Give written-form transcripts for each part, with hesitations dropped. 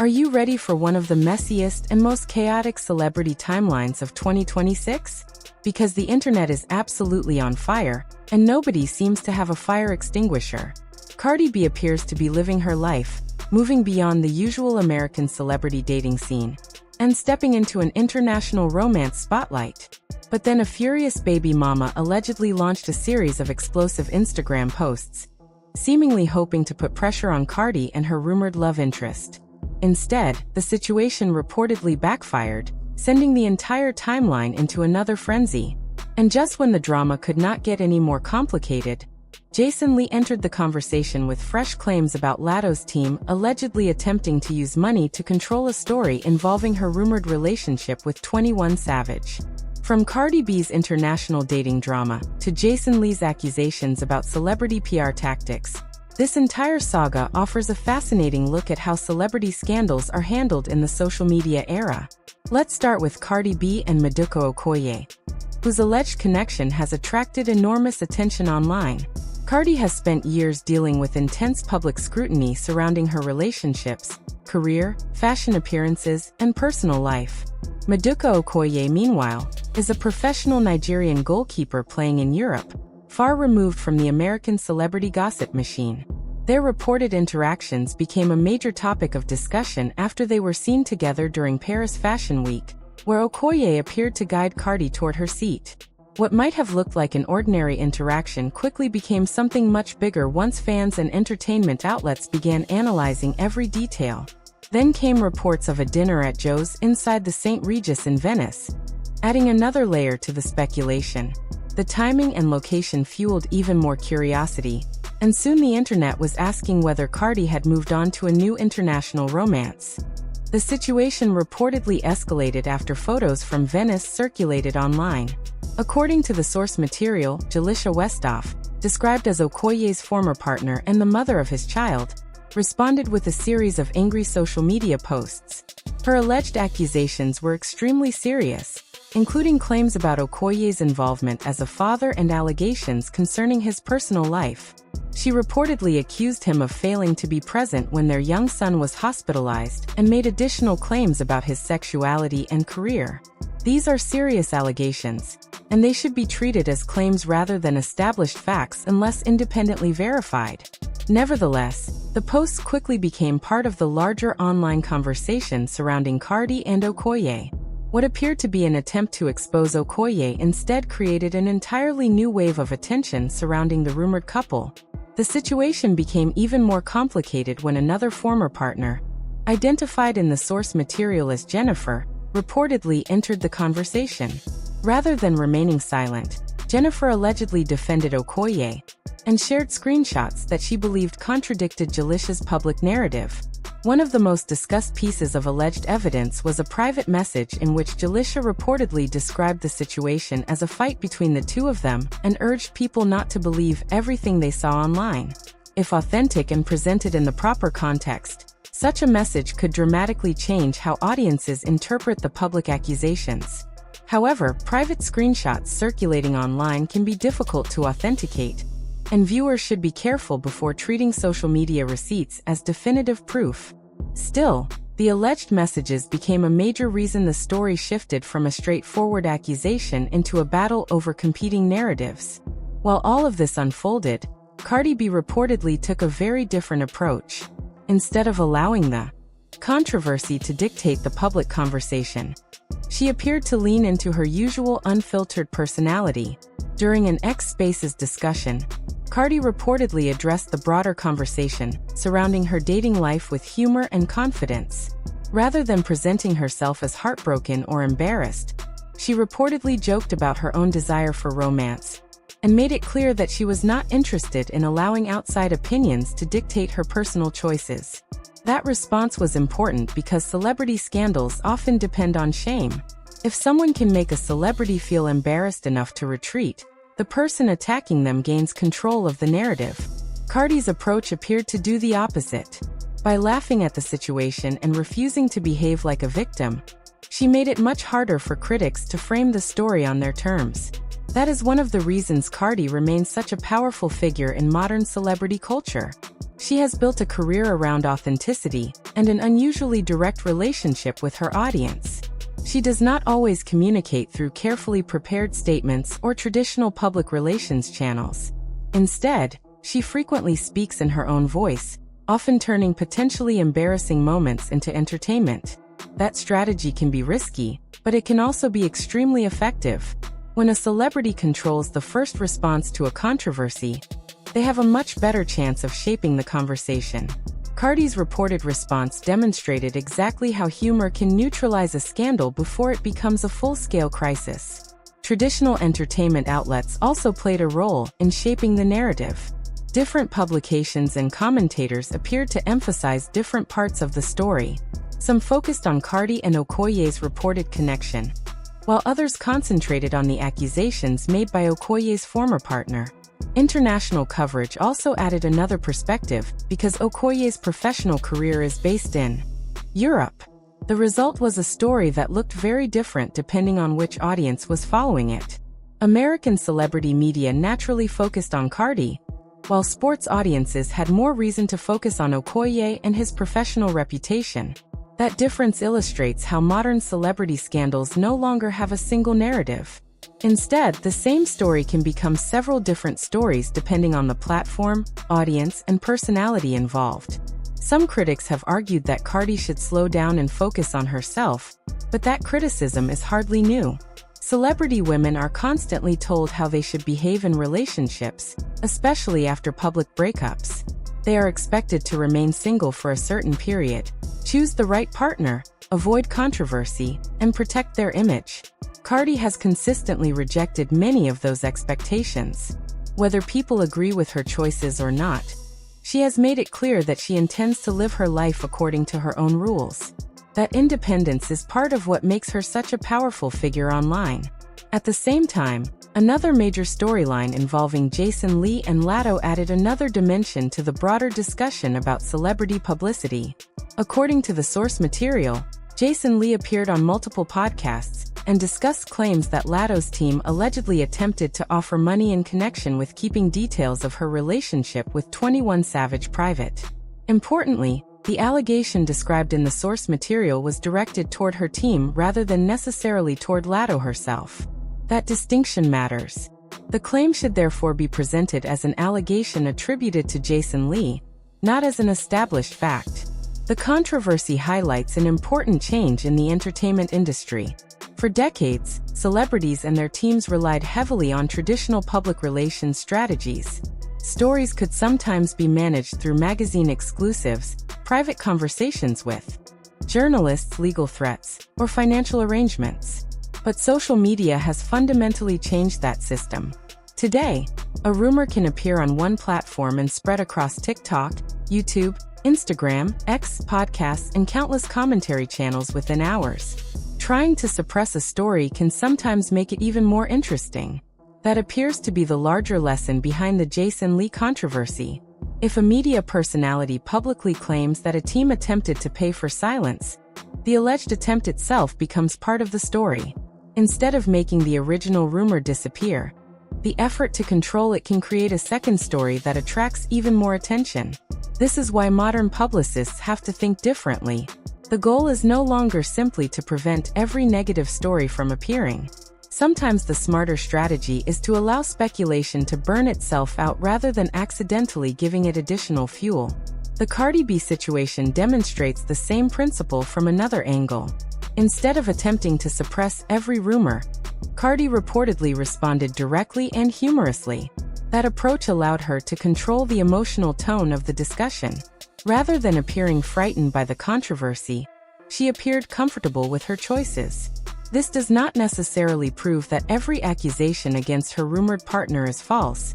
Are you ready for one of the messiest and most chaotic celebrity timelines of 2026? Because the internet is absolutely on fire, and nobody seems to have a fire extinguisher. Cardi B appears to be living her life, moving beyond the usual American celebrity dating scene, and stepping into an international romance spotlight. But then a furious baby mama allegedly launched a series of explosive Instagram posts, seemingly hoping to put pressure on Cardi and her rumored love interest. Instead, the situation reportedly backfired, sending the entire timeline into another frenzy. And just when the drama could not get any more complicated, Jason Lee entered the conversation with fresh claims about Latto's team allegedly attempting to use money to control a story involving her rumored relationship with 21 Savage. From Cardi B's international dating drama to Jason Lee's accusations about celebrity PR tactics, this entire saga offers a fascinating look at how celebrity scandals are handled in the social media era. Let's start with Cardi B and Maduka Okoye, whose alleged connection has attracted enormous attention online. Cardi has spent years dealing with intense public scrutiny surrounding her relationships, career, fashion appearances, and personal life. Maduka Okoye, meanwhile, is a professional Nigerian goalkeeper playing in Europe, far removed from the American celebrity gossip machine. Their reported interactions became a major topic of discussion after they were seen together during Paris Fashion Week, where Okoye appeared to guide Cardi toward her seat. What might have looked like an ordinary interaction quickly became something much bigger once fans and entertainment outlets began analyzing every detail. Then came reports of a dinner at Joe's inside the St. Regis in Venice, adding another layer to the speculation. The timing and location fueled even more curiosity, and soon the internet was asking whether Cardi had moved on to a new international romance. The situation reportedly escalated after photos from Venice circulated online. According to the source material, Jalisha Westhoff, described as Okoye's former partner and the mother of his child, responded with a series of angry social media posts. Her alleged accusations were extremely serious, including claims about Okoye's involvement as a father and allegations concerning his personal life. She reportedly accused him of failing to be present when their young son was hospitalized and made additional claims about his sexuality and career. These are serious allegations, and they should be treated as claims rather than established facts unless independently verified. Nevertheless, the posts quickly became part of the larger online conversation surrounding Cardi and Okoye. What appeared to be an attempt to expose Okoye instead created an entirely new wave of attention surrounding the rumored couple. The situation became even more complicated when another former partner, identified in the source material as Jennifer, reportedly entered the conversation. Rather than remaining silent, Jennifer allegedly defended Okoye and shared screenshots that she believed contradicted Jalisha's public narrative. One of the most discussed pieces of alleged evidence was a private message in which Jalisha reportedly described the situation as a fight between the two of them and urged people not to believe everything they saw online. If authentic and presented in the proper context, such a message could dramatically change how audiences interpret the public accusations. However, private screenshots circulating online can be difficult to authenticate, and viewers should be careful before treating social media receipts as definitive proof. Still, the alleged messages became a major reason the story shifted from a straightforward accusation into a battle over competing narratives. While all of this unfolded, Cardi B reportedly took a very different approach. Instead of allowing the controversy to dictate the public conversation, she appeared to lean into her usual unfiltered personality. During an X Spaces discussion, Cardi reportedly addressed the broader conversation surrounding her dating life with humor and confidence. Rather than presenting herself as heartbroken or embarrassed, she reportedly joked about her own desire for romance and made it clear that she was not interested in allowing outside opinions to dictate her personal choices. That response was important because celebrity scandals often depend on shame. If someone can make a celebrity feel embarrassed enough to retreat, the person attacking them gains control of the narrative. Cardi's approach appeared to do the opposite. By laughing at the situation and refusing to behave like a victim, she made it much harder for critics to frame the story on their terms. That is one of the reasons Cardi remains such a powerful figure in modern celebrity culture. She has built a career around authenticity and an unusually direct relationship with her audience. She does not always communicate through carefully prepared statements or traditional public relations channels. Instead, she frequently speaks in her own voice, often turning potentially embarrassing moments into entertainment. That strategy can be risky, but it can also be extremely effective. When a celebrity controls the first response to a controversy, they have a much better chance of shaping the conversation. Cardi's reported response demonstrated exactly how humor can neutralize a scandal before it becomes a full-scale crisis. Traditional entertainment outlets also played a role in shaping the narrative. Different publications and commentators appeared to emphasize different parts of the story. Some focused on Cardi and Okoye's reported connection, while others concentrated on the accusations made by Okoye's former partner. International coverage also added another perspective, because Okoye's professional career is based in Europe. The result was a story that looked very different depending on which audience was following it. American celebrity media naturally focused on Cardi, while sports audiences had more reason to focus on Okoye and his professional reputation. That difference illustrates how modern celebrity scandals no longer have a single narrative. Instead, the same story can become several different stories depending on the platform, audience, and personality involved. Some critics have argued that Cardi should slow down and focus on herself, but that criticism is hardly new. Celebrity women are constantly told how they should behave in relationships, especially after public breakups. They are expected to remain single for a certain period, choose the right partner, avoid controversy, and protect their image. Cardi has consistently rejected many of those expectations. Whether people agree with her choices or not, she has made it clear that she intends to live her life according to her own rules. That independence is part of what makes her such a powerful figure online. At the same time, another major storyline involving Jason Lee and Latto added another dimension to the broader discussion about celebrity publicity. According to the source material, Jason Lee appeared on multiple podcasts and discussed claims that Latto's team allegedly attempted to offer money in connection with keeping details of her relationship with 21 Savage private. Importantly, the allegation described in the source material was directed toward her team rather than necessarily toward Latto herself. That distinction matters. The claim should therefore be presented as an allegation attributed to Jason Lee, not as an established fact. The controversy highlights an important change in the entertainment industry. For decades, celebrities and their teams relied heavily on traditional public relations strategies. Stories could sometimes be managed through magazine exclusives, private conversations with journalists, legal threats, or financial arrangements. But social media has fundamentally changed that system. Today, a rumor can appear on one platform and spread across TikTok, YouTube, Instagram, X, podcasts, and countless commentary channels within hours. Trying to suppress a story can sometimes make it even more interesting. That appears to be the larger lesson behind the Jason Lee controversy. If a media personality publicly claims that a team attempted to pay for silence, the alleged attempt itself becomes part of the story. Instead of making the original rumor disappear, the effort to control it can create a second story that attracts even more attention. This is why modern publicists have to think differently. The goal is no longer simply to prevent every negative story from appearing. Sometimes the smarter strategy is to allow speculation to burn itself out rather than accidentally giving it additional fuel. The Cardi B situation demonstrates the same principle from another angle. Instead of attempting to suppress every rumor, Cardi reportedly responded directly and humorously. That approach allowed her to control the emotional tone of the discussion. Rather than appearing frightened by the controversy, she appeared comfortable with her choices. This does not necessarily prove that every accusation against her rumored partner is false,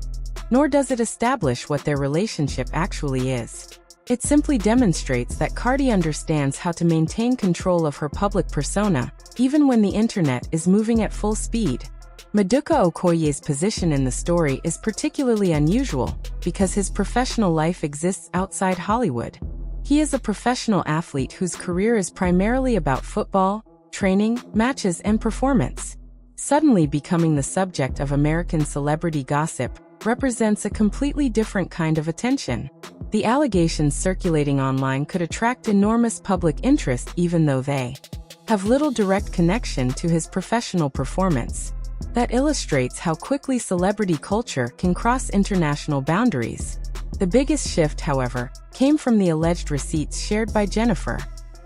nor does it establish what their relationship actually is. It simply demonstrates that Cardi understands how to maintain control of her public persona, even when the internet is moving at full speed. Maduka Okoye's position in the story is particularly unusual because his professional life exists outside Hollywood. He is a professional athlete whose career is primarily about football, training, matches, and performance. Suddenly becoming the subject of American celebrity gossip represents a completely different kind of attention. The allegations circulating online could attract enormous public interest even though they have little direct connection to his professional performance. That illustrates how quickly celebrity culture can cross international boundaries. The biggest shift, however, came from the alleged receipts shared by Jennifer.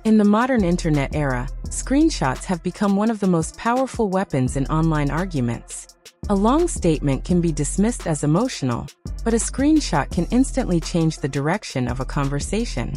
In the modern internet era, screenshots have become one of the most powerful weapons in online arguments. A long statement can be dismissed as emotional, but a screenshot can instantly change the direction of a conversation.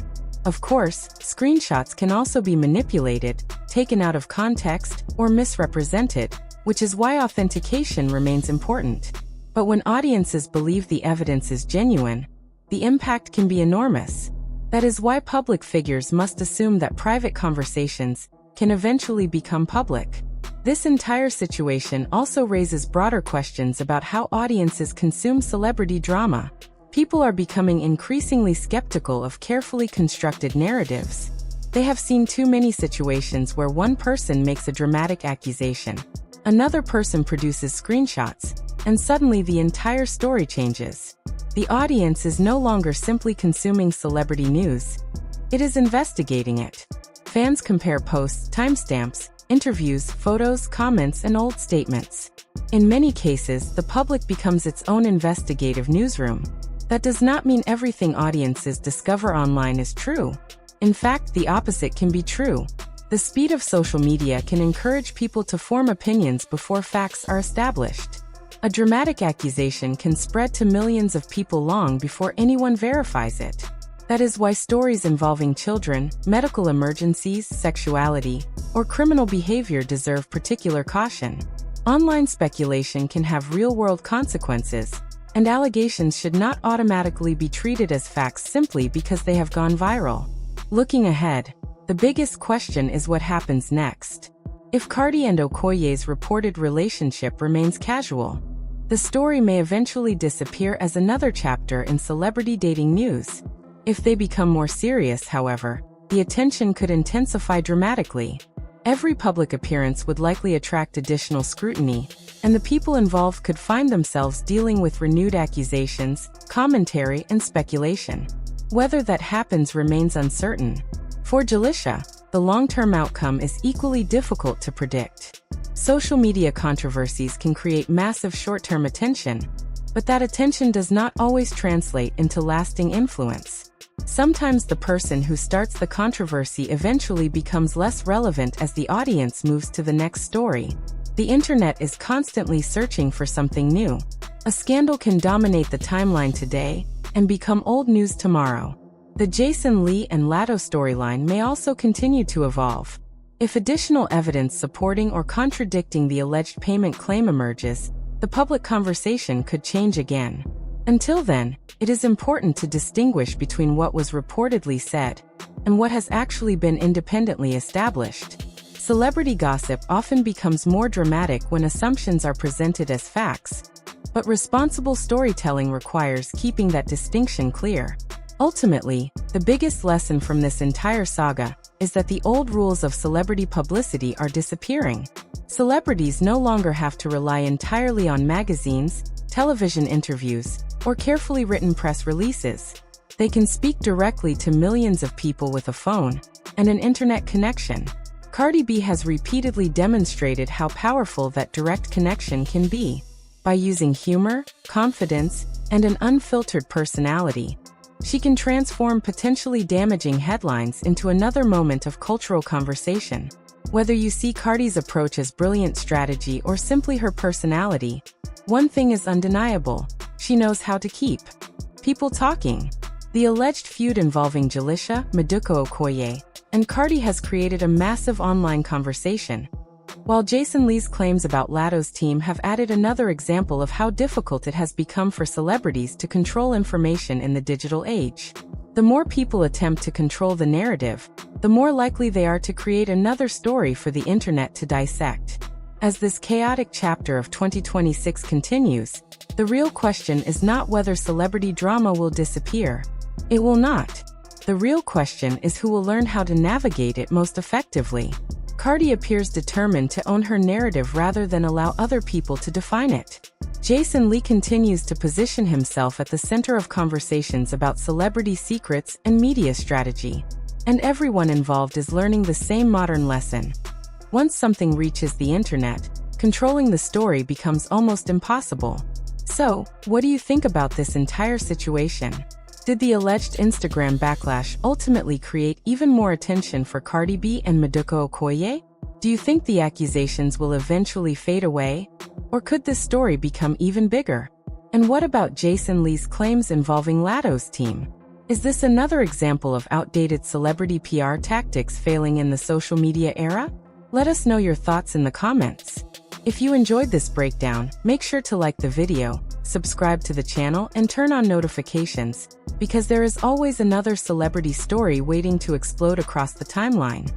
Of course, screenshots can also be manipulated, taken out of context, or misrepresented, which is why authentication remains important. But when audiences believe the evidence is genuine, the impact can be enormous. That is why public figures must assume that private conversations can eventually become public. This entire situation also raises broader questions about how audiences consume celebrity drama. People are becoming increasingly skeptical of carefully constructed narratives. They have seen too many situations where one person makes a dramatic accusation, another person produces screenshots, and suddenly the entire story changes. The audience is no longer simply consuming celebrity news. It is investigating it. Fans compare posts, timestamps, interviews, photos, comments, and old statements. In many cases, the public becomes its own investigative newsroom. That does not mean everything audiences discover online is true. In fact, the opposite can be true. The speed of social media can encourage people to form opinions before facts are established. A dramatic accusation can spread to millions of people long before anyone verifies it. That is why stories involving children, medical emergencies, sexuality, or criminal behavior deserve particular caution. Online speculation can have real-world consequences, and allegations should not automatically be treated as facts simply because they have gone viral. Looking ahead, the biggest question is what happens next. If Cardi and Okoye's reported relationship remains casual, the story may eventually disappear as another chapter in celebrity dating news. If they become more serious, however, the attention could intensify dramatically. Every public appearance would likely attract additional scrutiny, and the people involved could find themselves dealing with renewed accusations, commentary, and speculation. Whether that happens remains uncertain. For Jalisha, the long-term outcome is equally difficult to predict. Social media controversies can create massive short-term attention, but that attention does not always translate into lasting influence. Sometimes the person who starts the controversy eventually becomes less relevant as the audience moves to the next story. The internet is constantly searching for something new. A scandal can dominate the timeline today and become old news tomorrow. The Jason Lee and Latto storyline may also continue to evolve. If additional evidence supporting or contradicting the alleged payment claim emerges, the public conversation could change again. Until then, it is important to distinguish between what was reportedly said and what has actually been independently established. Celebrity gossip often becomes more dramatic when assumptions are presented as facts, but responsible storytelling requires keeping that distinction clear. Ultimately, the biggest lesson from this entire saga is that the old rules of celebrity publicity are disappearing. Celebrities no longer have to rely entirely on magazines, television interviews, or carefully written press releases. They can speak directly to millions of people with a phone and an internet connection. Cardi B has repeatedly demonstrated how powerful that direct connection can be. By using humor, confidence, and an unfiltered personality, she can transform potentially damaging headlines into another moment of cultural conversation. Whether you see Cardi's approach as brilliant strategy or simply her personality, one thing is undeniable: she knows how to keep people talking. The alleged feud involving Jalisha, Maduka Okoye, and Cardi has created a massive online conversation, while Jason Lee's claims about Latto's team have added another example of how difficult it has become for celebrities to control information in the digital age. The more people attempt to control the narrative, the more likely they are to create another story for the internet to dissect. As this chaotic chapter of 2026 continues, the real question is not whether celebrity drama will disappear. It will not. The real question is who will learn how to navigate it most effectively. Cardi appears determined to own her narrative rather than allow other people to define it. Jason Lee continues to position himself at the center of conversations about celebrity secrets and media strategy. And everyone involved is learning the same modern lesson. Once something reaches the internet, controlling the story becomes almost impossible. So, what do you think about this entire situation? Did the alleged Instagram backlash ultimately create even more attention for Cardi B and Maduka Okoye? Do you think the accusations will eventually fade away? Or could this story become even bigger? And what about Jason Lee's claims involving Latto's team? Is this another example of outdated celebrity PR tactics failing in the social media era? Let us know your thoughts in the comments. If you enjoyed this breakdown, make sure to like the video, subscribe to the channel, and turn on notifications, because there is always another celebrity story waiting to explode across the timeline.